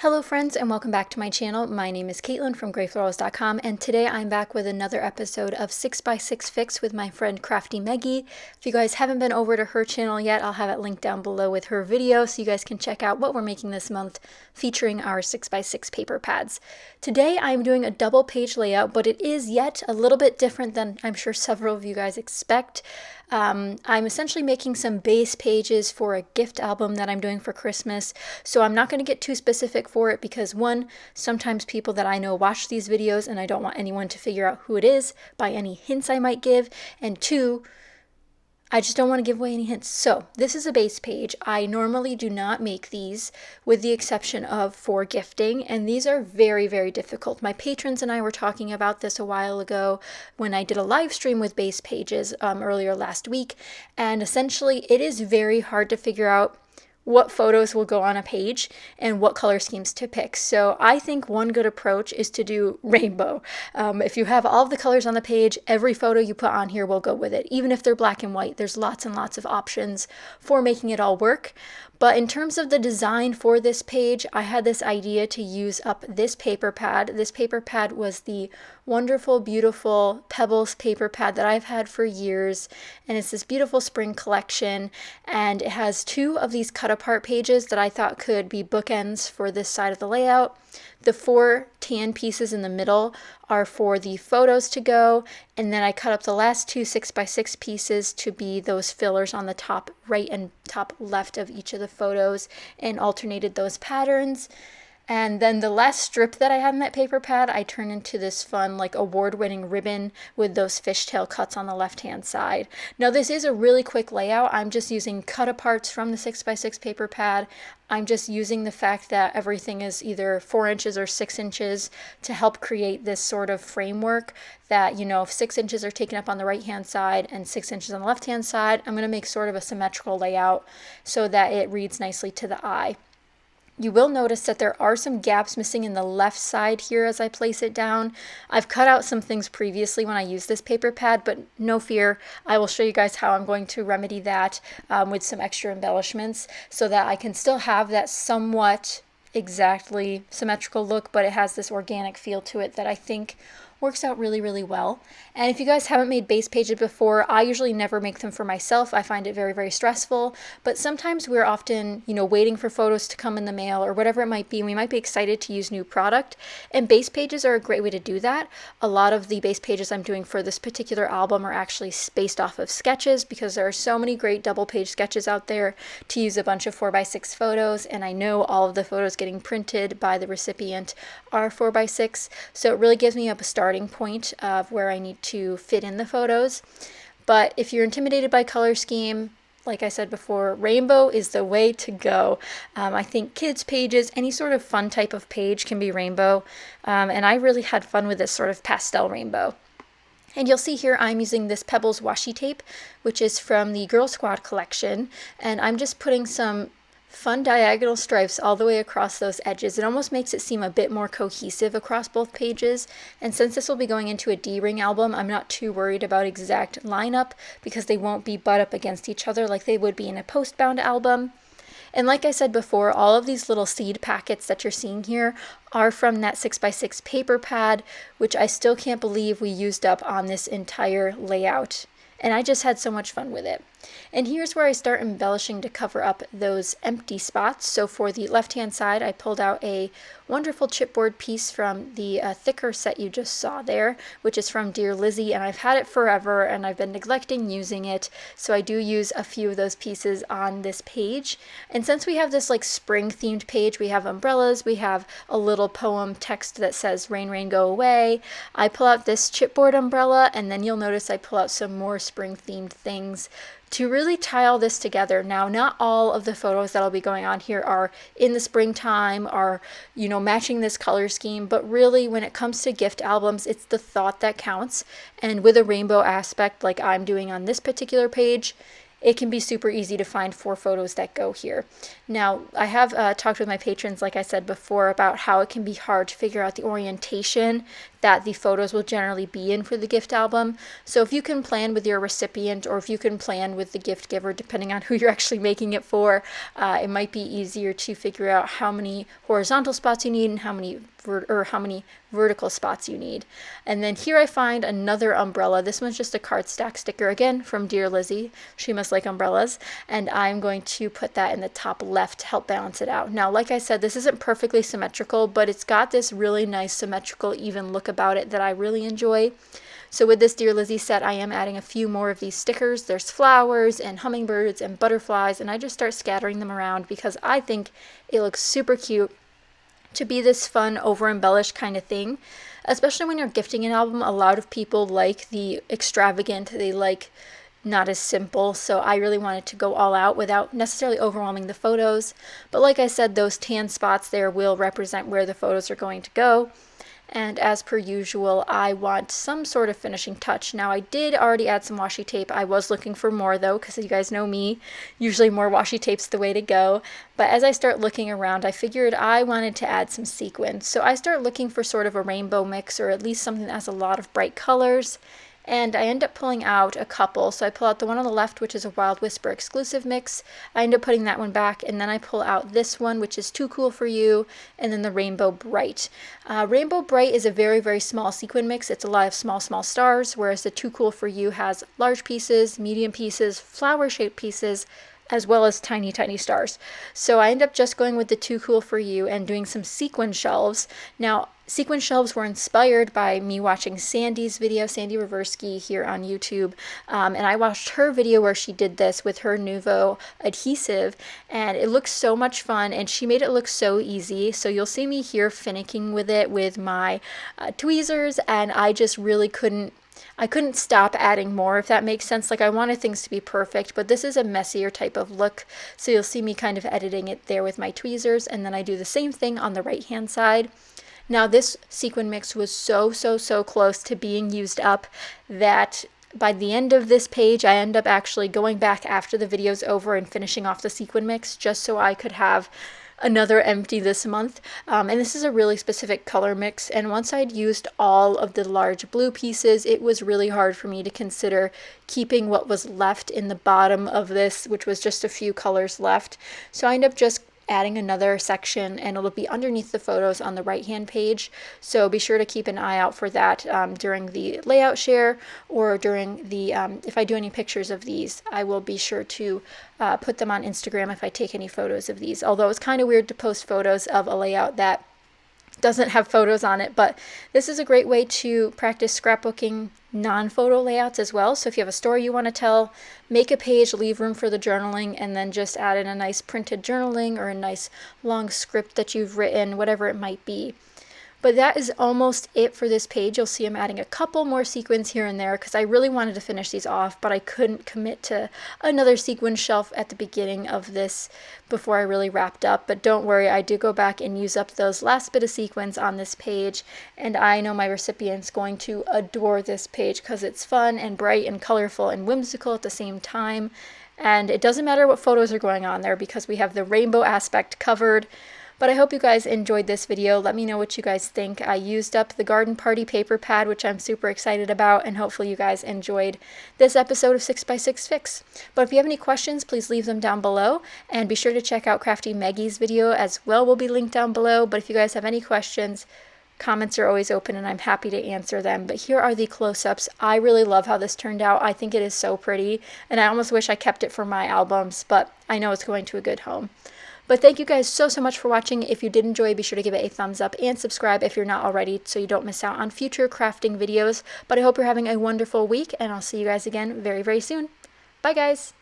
Hello friends and welcome back to my channel. My name is Katelyn from Florals.com and today I'm back with another episode of 6x6 Fix with my friend Crafty Meggie. If you guys haven't been over to her channel yet, I'll have it linked down below with her video so you guys can check out what we're making this month featuring our 6x6 paper pads. Today I'm doing a double page layout, but it is yet a little bit different than I'm sure several of you guys expect. I'm essentially making some base pages for a gift album that I'm doing for Christmas, so I'm not going to get too specific for it because one, sometimes people that I know watch these videos and I don't want anyone to figure out who it is by any hints I might give, and two, I just don't want to give away any hints. So this is a base page. I normally do not make these with the exception of for gifting, and these are very, very difficult. My patrons and I were talking about this a while ago when I did a live stream with base pages earlier last week, and essentially it is very hard to figure out what photos will go on a page and what color schemes to pick. So I think one good approach is to do rainbow. If you have all of the colors on the page, every photo you put on here will go with it. Even if they're black and white, there's lots and lots of options for making it all work. But in terms of the design for this page, I had this idea to use up this paper pad. This paper pad was the wonderful, beautiful Pebbles paper pad that I've had for years. And it's this beautiful spring collection. And it has two of these cut apart pages that I thought could be bookends for this side of the layout. The four tan pieces in the middle are for the photos to go, and then I cut up the last two 6x6 pieces to be those fillers on the top right and top left of each of the photos and alternated those patterns. And then the last strip that I had in that paper pad, I turned into this fun, like award-winning ribbon with those fishtail cuts on the left-hand side. Now this is a really quick layout. I'm just using cut aparts from the 6x6 paper pad. I'm just using the fact that everything is either 4 inches or 6 inches to help create this sort of framework that, you know, if 6 inches are taken up on the right-hand side and 6 inches on the left-hand side, I'm going to make sort of a symmetrical layout so that it reads nicely to the eye. You will notice that there are some gaps missing in the left side here as I place it down. I've cut out some things previously when I used this paper pad, but no fear, I will show you guys how I'm going to remedy that with some extra embellishments so that I can still have that somewhat exactly symmetrical look, but it has this organic feel to it that I think works out really, really well. And if you guys haven't made base pages before, I usually never make them for myself. I find it very, very stressful, but sometimes we're often, you know, waiting for photos to come in the mail or whatever it might be, and we might be excited to use new product, and base pages are a great way to do that. A lot of the base pages I'm doing for this particular album are actually based off of sketches because there are so many great double page sketches out there to use a bunch of 4x6 photos, and I know all of the photos getting printed by the recipient are 4x6, so it really gives me a starting point of where I need to fit in the photos. But if you're intimidated by color scheme, like I said before, rainbow is the way to go. I think kids pages, any sort of fun type of page can be rainbow, and I really had fun with this sort of pastel rainbow. And you'll see here I'm using this Pebbles washi tape, which is from the Girl Squad collection, and I'm just putting some fun diagonal stripes all the way across those edges. It almost makes it seem a bit more cohesive across both pages, and since this will be going into a D-ring album, I'm not too worried about exact lineup because they won't be butt up against each other like they would be in a post-bound album. And like I said before, all of these little seed packets that you're seeing here are from that 6x6 paper pad, which I still can't believe we used up on this entire layout. And I just had so much fun with it. And here's where I start embellishing to cover up those empty spots. So for the left-hand side, I pulled out a wonderful chipboard piece from the thicker set you just saw there, which is from Dear Lizzie, and I've had it forever and I've been neglecting using it, so I do use a few of those pieces on this page. And since we have this like spring themed page, we have umbrellas, we have a little poem text that says rain, rain, go away. I pull out this chipboard umbrella, and then you'll notice I pull out some more spring themed things to really tie all this together. Now, not all of the photos that'll be going on here are in the springtime, are, you know, matching this color scheme, but really when it comes to gift albums, it's the thought that counts. And with a rainbow aspect like I'm doing on this particular page, it can be super easy to find 4 photos that go here. Now, I have talked with my patrons, like I said before, about how it can be hard to figure out the orientation that the photos will generally be in for the gift album. So if you can plan with your recipient, or if you can plan with the gift giver, depending on who you're actually making it for, it might be easier to figure out how many horizontal spots you need and how many vertical spots you need. And then here I find another umbrella. This one's just a cardstock sticker, again from Dear Lizzie. She must like umbrellas. And I'm going to put that in the top left to help balance it out. Now, like I said, this isn't perfectly symmetrical, but it's got this really nice symmetrical, even look about it that I really enjoy. So with this Dear Lizzie set, I am adding a few more of these stickers. There's flowers and hummingbirds and butterflies, and I just start scattering them around because I think it looks super cute to be this fun, over-embellished kind of thing. Especially when you're gifting an album, a lot of people like the extravagant, they like not as simple, so I really wanted to go all out without necessarily overwhelming the photos. But like I said, those tan spots there will represent where the photos are going to go. And as per usual, I want some sort of finishing touch. Now, I did already add some washi tape. I was looking for more though, because you guys know me, usually more washi tape's the way to go. But as I start looking around, I figured I wanted to add some sequins. So I start looking for sort of a rainbow mix, or at least something that has a lot of bright colors. And I end up pulling out a couple. So I pull out the one on the left, which is a Wild Whisper exclusive mix. I end up putting that one back, and then I pull out this one, which is Too Cool for You, and then the Rainbow Bright. Rainbow Bright is a very, very small sequin mix. It's a lot of small, small stars, whereas the Too Cool for You has large pieces, medium pieces, flower-shaped pieces, as well as tiny, tiny stars. So I end up just going with the Too Cool for You and doing some sequin shelves. Now, sequin shelves were inspired by me watching Sandy's video, Sandy Reversky here on YouTube, and I watched her video where she did this with her Nuvo adhesive, and it looks so much fun, and she made it look so easy. So you'll see me here finicking with it with my tweezers, and I just really couldn't stop adding more, if that makes sense. Like, I wanted things to be perfect, but this is a messier type of look. So you'll see me kind of editing it there with my tweezers, and then I do the same thing on the right hand side. Now, this sequin mix was so close to being used up that by the end of this page, I end up actually going back after the video's over and finishing off the sequin mix just so I could have another empty this month. And this is a really specific color mix, and once I'd used all of the large blue pieces, it was really hard for me to consider keeping what was left in the bottom of this, which was just a few colors left. So I ended up just adding another section, and it'll be underneath the photos on the right hand page. So be sure to keep an eye out for that during the layout share, or during the if I do any pictures of these, I will be sure to put them on Instagram if I take any photos of these. Although it's kind of weird to post photos of a layout that doesn't have photos on it, but this is a great way to practice scrapbooking non-photo layouts as well. So if you have a story you want to tell, make a page, leave room for the journaling, and then just add in a nice printed journaling or a nice long script that you've written, whatever it might be. But that is almost it for this page. You'll see I'm adding a couple more sequins here and there because I really wanted to finish these off, but I couldn't commit to another sequin shelf at the beginning of this before I really wrapped up. But don't worry, I do go back and use up those last bit of sequins on this page, and I know my recipient's going to adore this page because it's fun and bright and colorful and whimsical at the same time. And it doesn't matter what photos are going on there because we have the rainbow aspect covered. But I hope you guys enjoyed this video. Let me know what you guys think. I used up the garden party paper pad, which I'm super excited about, and hopefully you guys enjoyed this episode of 6x6 Fix. But if you have any questions, please leave them down below, and be sure to check out Crafty Maggie's video as well. Will be linked down below. But if you guys have any questions, comments are always open, and I'm happy to answer them. But here are the close-ups. I really love how this turned out. I think it is so pretty, and I almost wish I kept it for my albums, but I know it's going to a good home. But thank you guys so much for watching. If you did enjoy, be sure to give it a thumbs up and subscribe if you're not already so you don't miss out on future crafting videos. But I hope you're having a wonderful week, and I'll see you guys again very, very soon. Bye, guys.